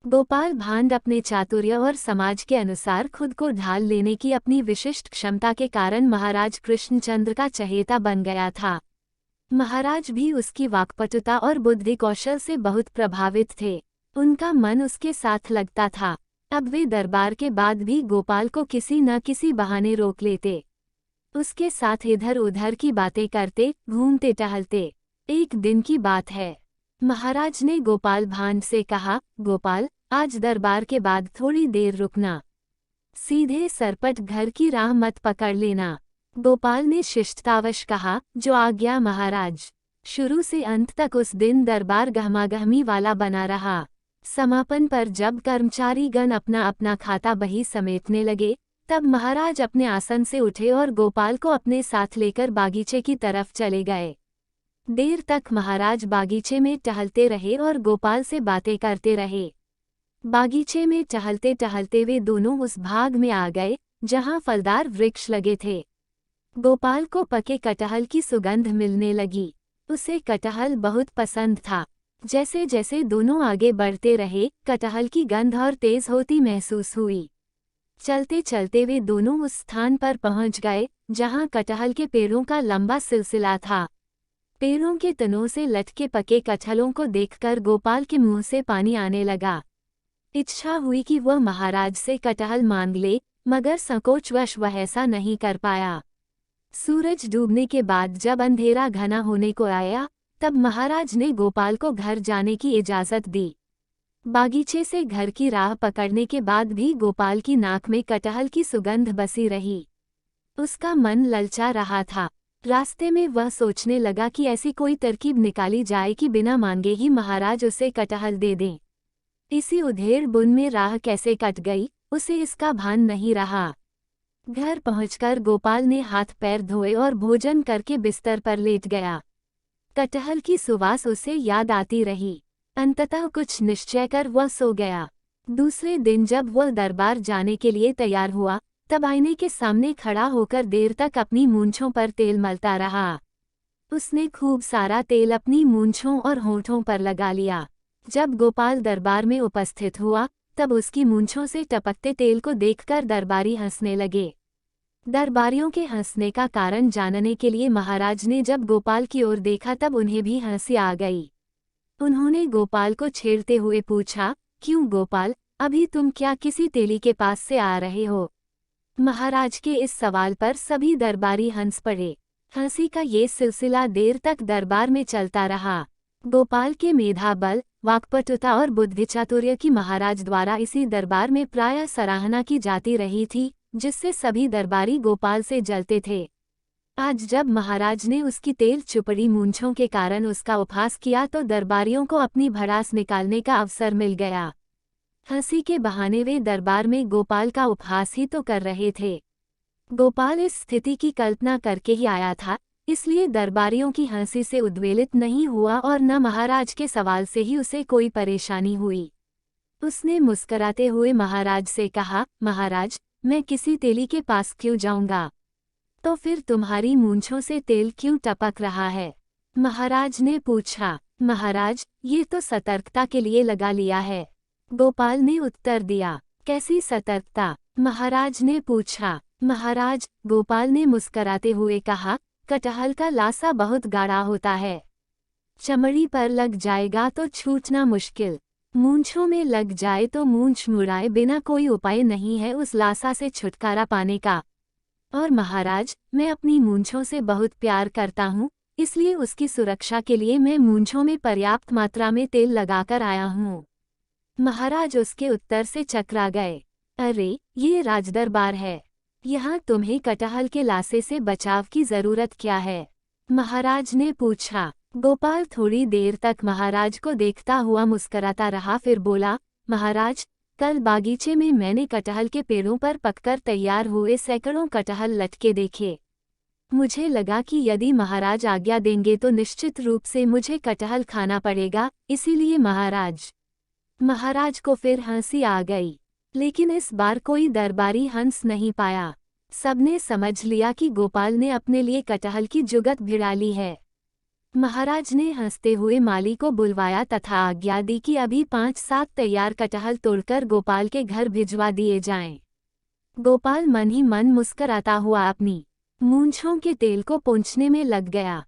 गोपाल भांड अपने चातुर्य और समाज के अनुसार खुद को ढाल लेने की अपनी विशिष्ट क्षमता के कारण महाराज कृष्णचंद्र का चहेता बन गया था। महाराज भी उसकी वाक्पटुता और बुद्धि कौशल से बहुत प्रभावित थे। उनका मन उसके साथ लगता था। अब वे दरबार के बाद भी गोपाल को किसी न किसी बहाने रोक लेते। उसके साथ इधर उधर की बातें करते, घूमते टहलते। एक दिन की बात है। महाराज ने गोपाल भांड से कहा, गोपाल, आज दरबार के बाद थोड़ी देर रुकना। सीधे सरपट घर की राह मत पकड़ लेना। गोपाल ने शिष्टतावश कहा, जो आज्ञा महाराज। शुरू से अंत तक उस दिन दरबार गहमागहमी वाला बना रहा। समापन पर जब कर्मचारीगण अपना अपना खाता बही समेटने लगे, तब महाराज अपने आसन से उठे और गोपाल को अपने साथ लेकर बागीचे की तरफ चले गए। देर तक महाराज बागीचे में टहलते रहे और गोपाल से बातें करते रहे। बागीचे में टहलते टहलते वे दोनों उस भाग में आ गए जहां फलदार वृक्ष लगे थे। गोपाल को पके कटहल की सुगंध मिलने लगी। उसे कटहल बहुत पसंद था। जैसे जैसे दोनों आगे बढ़ते रहे, कटहल की गंध और तेज होती महसूस हुई। चलते चलते वे दोनों उस स्थान पर पहुंच गए जहां कटहल के पेड़ों का लंबा सिलसिला था। पेड़ों के तनों से लटके पके कटहलों को देखकर गोपाल के मुंह से पानी आने लगा। इच्छा हुई कि वह महाराज से कटहल मांग ले, मगर संकोचवश वह ऐसा नहीं कर पाया। सूरज डूबने के बाद जब अंधेरा घना होने को आया, तब महाराज ने गोपाल को घर जाने की इजाज़त दी। बागीचे से घर की राह पकड़ने के बाद भी गोपाल की नाक में कटहल की सुगंध बसी रही। उसका मन ललचा रहा था। रास्ते में वह सोचने लगा कि ऐसी कोई तरकीब निकाली जाए कि बिना मांगे ही महाराज उसे कटहल दे दें। इसी उधेड़ बुन में राह कैसे कट गई, उसे इसका भान नहीं रहा। घर पहुंचकर गोपाल ने हाथ पैर धोए और भोजन करके बिस्तर पर लेट गया। कटहल की सुवास उसे याद आती रही। अंततः कुछ निश्चय कर वह सो गया। दूसरे दिन जब वह दरबार जाने के लिए तैयार हुआ, तब आईने के सामने खड़ा होकर देर तक अपनी मूंछों पर तेल मलता रहा। उसने खूब सारा तेल अपनी मूंछों और होंठों पर लगा लिया। जब गोपाल दरबार में उपस्थित हुआ, तब उसकी मूंछों से टपकते तेल को देखकर दरबारी हंसने लगे। दरबारियों के हंसने का कारण जानने के लिए महाराज ने जब गोपाल की ओर देखा तब उन्हें भी हंसी आ गई। उन्होंने गोपाल को छेड़ते हुए पूछा, क्यों गोपाल, अभी तुम क्या किसी तेली के पास से आ रहे हो? महाराज के इस सवाल पर सभी दरबारी हंस पड़े। हंसी का ये सिलसिला देर तक दरबार में चलता रहा। गोपाल के मेधा बल, वाक्पटुता और बुद्धिचातुर्य की महाराज द्वारा इसी दरबार में प्रायः सराहना की जाती रही थी, जिससे सभी दरबारी गोपाल से जलते थे। आज जब महाराज ने उसकी तेल चुपड़ी मूंछों के कारण उसका उपहास किया तो दरबारियों को अपनी भड़ास निकालने का अवसर मिल गया। हंसी के बहाने वे दरबार में गोपाल का उपहास ही तो कर रहे थे। गोपाल इस स्थिति की कल्पना करके ही आया था, इसलिए दरबारियों की हंसी से उद्वेलित नहीं हुआ और न महाराज के सवाल से ही उसे कोई परेशानी हुई। उसने मुस्कराते हुए महाराज से कहा, महाराज, मैं किसी तेली के पास क्यों जाऊंगा? तो फिर तुम्हारी मूंछों से तेल क्यों टपक रहा है? महाराज ने पूछा। महाराज, ये तो सतर्कता के लिए लगा लिया है, गोपाल ने उत्तर दिया। कैसी सतर्कता? महाराज ने पूछा। महाराज, गोपाल ने मुस्कराते हुए कहा, कटहल का लासा बहुत गाढ़ा होता है। चमड़ी पर लग जाएगा तो छूटना मुश्किल। मूंछों में लग जाए तो मूंछ मुड़ाए बिना कोई उपाय नहीं है उस लासा से छुटकारा पाने का। और महाराज, मैं अपनी मूंछों से बहुत प्यार करता हूँ, इसलिए उसकी सुरक्षा के लिए मैं मूंछों में पर्याप्त मात्रा में तेल लगाकर आया हूँ। महाराज उसके उत्तर से चकरा गए। अरे, ये राजदरबार है, यहाँ तुम्हें कटहल के लासे से बचाव की जरूरत क्या है? महाराज ने पूछा। गोपाल थोड़ी देर तक महाराज को देखता हुआ मुस्कराता रहा, फिर बोला, महाराज, कल बागीचे में मैंने कटहल के पेड़ों पर पककर तैयार हुए सैकड़ों कटहल लटके देखे। मुझे लगा कि यदि महाराज आज्ञा देंगे तो निश्चित रूप से मुझे कटहल खाना पड़ेगा, इसीलिए महाराज को फिर हंसी आ गई। लेकिन इस बार कोई दरबारी हंस नहीं पाया। सबने समझ लिया कि गोपाल ने अपने लिए कटहल की जुगत भिड़ा ली है। महाराज ने हंसते हुए माली को बुलवाया तथा आज्ञा दी कि अभी 5 साग तैयार कटहल तोड़कर गोपाल के घर भिजवा दिए जाएं। गोपाल मन ही मन मुस्कराता हुआ अपनी मूंछों के तेल को पोंछने में लग गया।